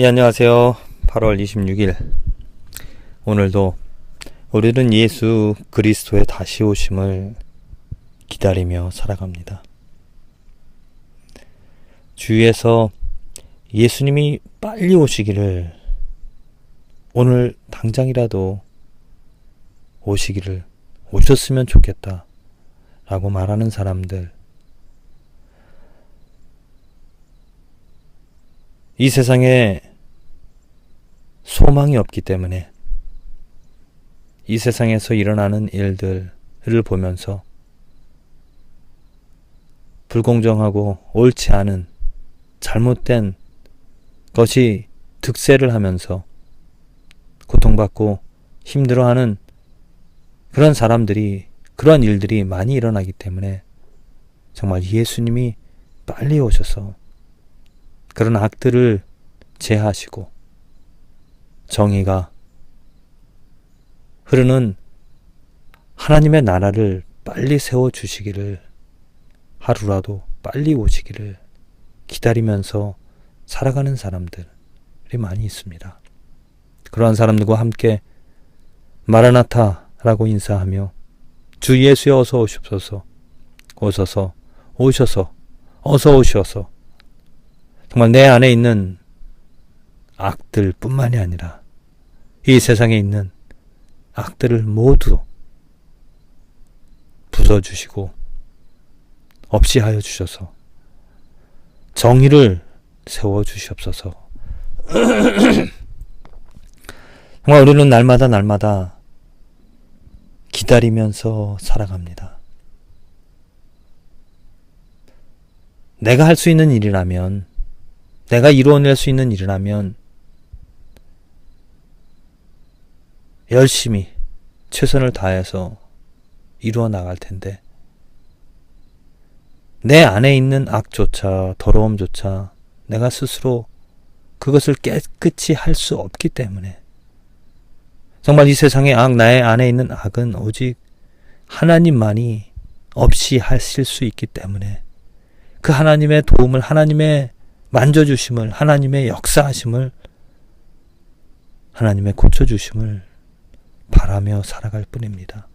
안녕하세요. 8월 26일. 오늘도 우리는 예수 그리스도의 다시 오심을 기다리며 살아갑니다. 주위에서 예수님이 빨리 오시기를, 오늘 당장이라도 오셨으면 좋겠다 라고 말하는 사람들, 이 세상에 소망이 없기 때문에 이 세상에서 일어나는 일들을 보면서 불공정하고 옳지 않은 잘못된 것이 득세를 하면서 고통받고 힘들어하는 그런 사람들이, 그런 일들이 많이 일어나기 때문에 정말 예수님이 빨리 오셔서 그런 악들을 제하시고 정의가 흐르는 하나님의 나라를 빨리 세워주시기를, 하루라도 빨리 오시기를 기다리면서 살아가는 사람들이 많이 있습니다. 그러한 사람들과 함께 마라나타라고 인사하며 주 예수여 어서 오십소서, 오셔서 어서 오셔서 정말 내 안에 있는 악들 뿐만이 아니라 이 세상에 있는 악들을 모두 부숴주시고 없이 하여 주셔서 정의를 세워주시옵소서. 정말 우리는 날마다 기다리면서 살아갑니다. 내가 할 수 있는 일이라면, 내가 이루어낼 수 있는 일이라면 열심히 최선을 다해서 이루어 나갈 텐데, 내 안에 있는 악조차 더러움조차 내가 스스로 그것을 깨끗이 할 수 없기 때문에, 정말 이 세상의 악, 나의 안에 있는 악은 오직 하나님만이 없이 하실 수 있기 때문에 그 하나님의 도움을, 하나님의 만져주심을, 하나님의 역사하심을, 하나님의 고쳐주심을 바라며 살아갈 뿐입니다.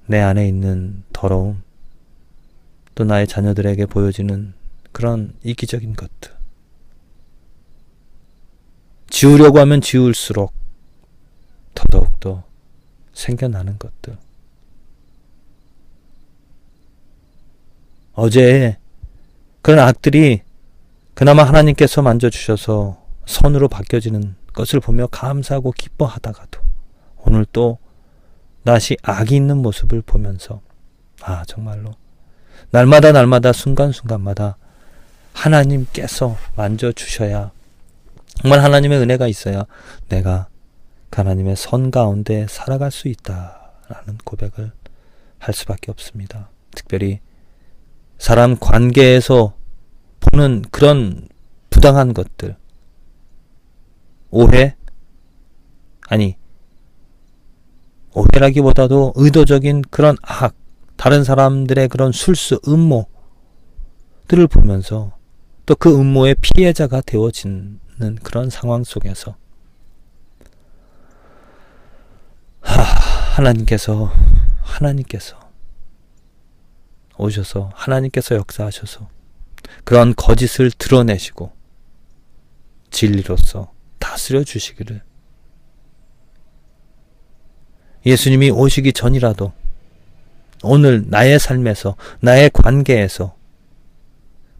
내 안에 있는 더러움, 또 나의 자녀들에게 보여지는 그런 이기적인 것들, 지우려고 하면 지울수록 더더욱더 생겨나는 것들, 어제의 그런 악들이 그나마 하나님께서 만져주셔서 선으로 바뀌어지는 것을 보며 감사하고 기뻐하다가도 오늘 또 다시 악이 있는 모습을 보면서 정말로 날마다 순간순간마다 하나님께서 만져주셔야, 정말 하나님의 은혜가 있어야 내가 그 하나님의 선 가운데 살아갈 수 있다라는 고백을 할 수밖에 없습니다. 특별히 사람 관계에서 보는 그런 부당한 것들, 오해라기보다도 의도적인 그런 악, 다른 사람들의 그런 술수, 음모들을 보면서 또 그 음모의 피해자가 되어지는 그런 상황 속에서 하나님께서 오셔서, 하나님께서 역사하셔서 그런 거짓을 드러내시고 진리로서 다스려 주시기를, 예수님이 오시기 전이라도 오늘 나의 삶에서, 나의 관계에서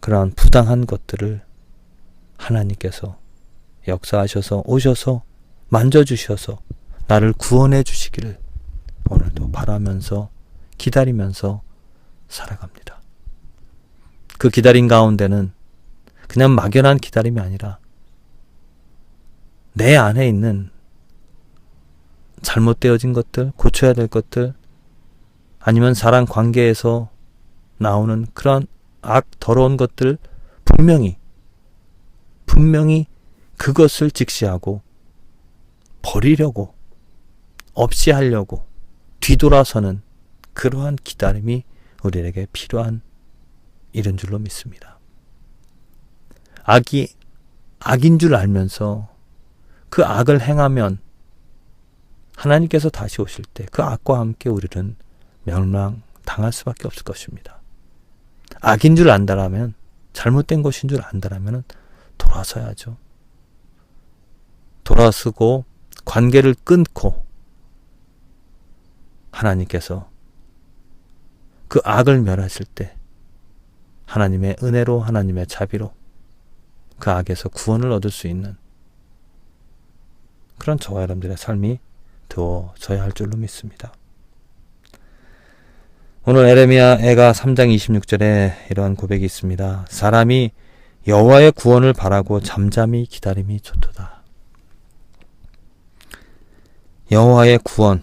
그러한 부당한 것들을 하나님께서 역사하셔서 오셔서 만져주셔서 나를 구원해 주시기를 오늘도 바라면서 기다리면서 살아갑니다. 그 기다림 가운데는 그냥 막연한 기다림이 아니라 내 안에 있는 잘못되어진 것들, 고쳐야 될 것들, 아니면 사람 관계에서 나오는 그런 악, 더러운 것들 분명히 그것을 직시하고 버리려고, 없이 하려고 뒤돌아서는 그러한 기다림이 우리에게 필요한 일인 줄로 믿습니다. 악이 악인 줄 알면서 그 악을 행하면 하나님께서 다시 오실 때 그 악과 함께 우리는 멸망당할 수밖에 없을 것입니다. 악인 줄 안다라면, 잘못된 것인 줄 안다라면 돌아서야죠. 돌아서고 관계를 끊고 하나님께서 그 악을 멸하실 때 하나님의 은혜로, 하나님의 자비로 그 악에서 구원을 얻을 수 있는 그런 저와 여러분들의 삶이 되어져야 할 줄로 믿습니다. 오늘 에레미야가 3장 26절에 이러한 고백이 있습니다. 사람이 여호와의 구원을 바라고 잠잠히 기다림이 좋도다. 여호와의 구원,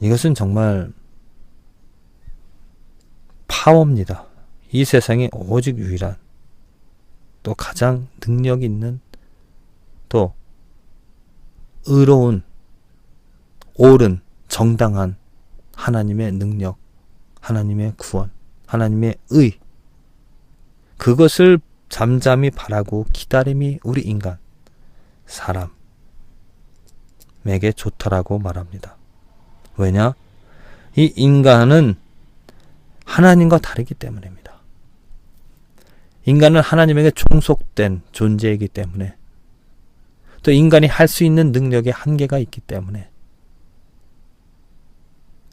이것은 정말 파워입니다. 이 세상에 오직 유일한, 또 가장 능력 있는, 또 의로운, 옳은, 정당한 하나님의 능력, 하나님의 구원, 하나님의 의, 그것을 잠잠히 바라고 기다림이 우리 인간, 사람에게 좋다라고 말합니다. 왜냐? 이 인간은 하나님과 다르기 때문입니다. 인간은 하나님에게 종속된 존재이기 때문에, 또 인간이 할 수 있는 능력에 한계가 있기 때문에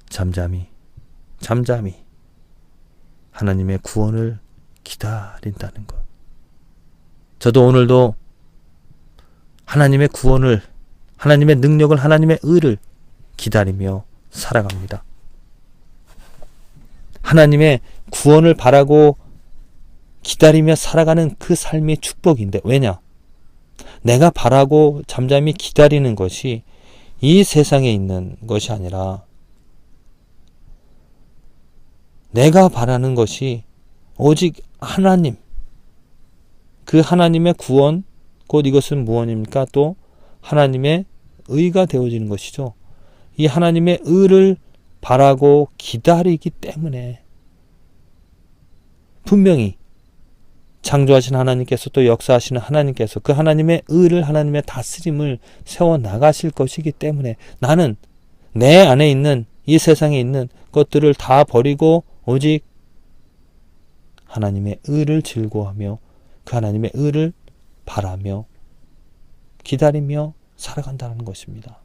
잠잠히 하나님의 구원을 기다린다는 것. 저도 오늘도 하나님의 구원을, 하나님의 능력을, 하나님의 의를 기다리며 살아갑니다. 하나님의 구원을 바라고 기다리며 살아가는 그 삶이 축복인데, 왜냐? 내가 바라고 잠잠히 기다리는 것이 이 세상에 있는 것이 아니라 내가 바라는 것이 오직 하나님, 그 하나님의 구원, 곧 이것은 무엇입니까? 또 하나님의 의가 되어지는 것이죠. 이 하나님의 의를 바라고 기다리기 때문에 분명히 창조하신 하나님께서, 또 역사하시는 하나님께서 그 하나님의 의를, 하나님의 다스림을 세워나가실 것이기 때문에 나는 내 안에 있는, 이 세상에 있는 것들을 다 버리고 오직 하나님의 의를 즐거워하며 그 하나님의 의를 바라며 기다리며 살아간다는 것입니다.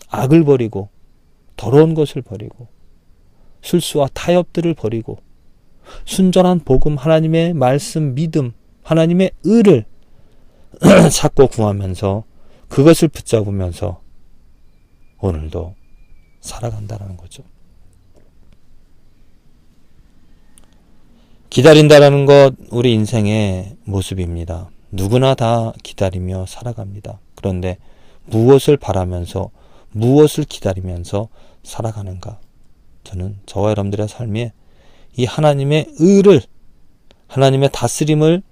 악을 버리고 더러운 것을 버리고 술수와 타협들을 버리고 순전한 복음, 하나님의 말씀, 믿음, 하나님의 의를 찾고 구하면서 그것을 붙잡으면서 오늘도 살아간다는 거죠. 기다린다라는 것, 우리 인생의 모습입니다. 누구나 다 기다리며 살아갑니다. 그런데 무엇을 바라면서, 무엇을 기다리면서 살아가는가? 저는 저와 여러분들의 삶에 이 하나님의 의를, 하나님의 다스림을,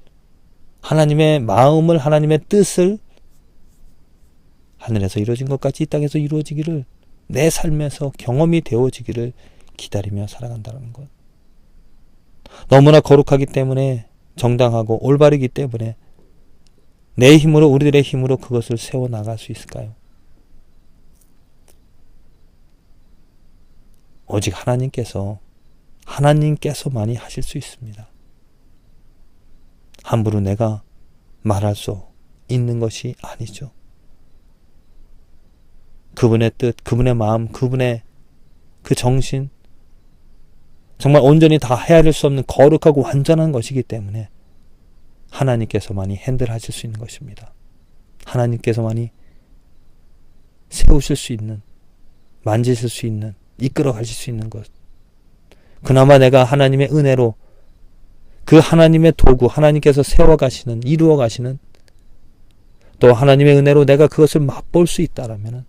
하나님의 마음을, 하나님의 뜻을 하늘에서 이루어진 것 같이 이 땅에서 이루어지기를, 내 삶에서 경험이 되어지기를 기다리며 살아간다는 것. 너무나 거룩하기 때문에, 정당하고 올바르기 때문에 내 힘으로, 우리들의 힘으로 그것을 세워나갈 수 있을까요? 오직 하나님께서만이 하실 수 있습니다. 함부로 내가 말할 수 있는 것이 아니죠. 그분의 뜻, 그분의 마음, 그분의 그 정신, 정말 온전히 다 헤아릴 수 없는 거룩하고 완전한 것이기 때문에 하나님께서만이 핸들하실 수 있는 것입니다. 하나님께서만이 세우실 수 있는, 만지실 수 있는, 이끌어 가실 수 있는 것. 그나마 내가 하나님의 은혜로 그 하나님의 도구, 하나님께서 세워가시는, 이루어가시는, 또 하나님의 은혜로 내가 그것을 맛볼 수 있다라면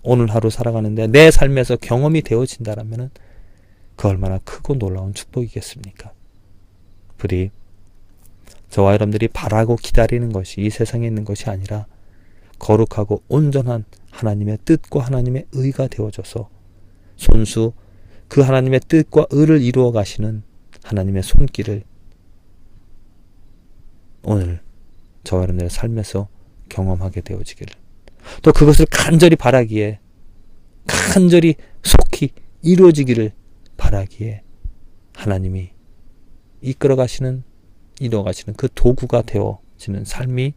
오늘 하루 살아가는데 내 삶에서 경험이 되어진다라면 그 얼마나 크고 놀라운 축복이겠습니까? 부디 저와 여러분들이 바라고 기다리는 것이 이 세상에 있는 것이 아니라 거룩하고 온전한 하나님의 뜻과 하나님의 의가 되어져서 손수 그 하나님의 뜻과 의를 이루어 가시는 하나님의 손길을 오늘 저와 여러분들의 삶에서 경험하게 되어지기를, 또 그것을 간절히 바라기에, 간절히 속히 이루어지기를 바라기에 하나님이 이끌어가시는, 이루어가시는 그 도구가 되어지는 삶이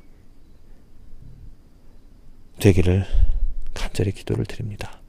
되기를 간절히 기도를 드립니다.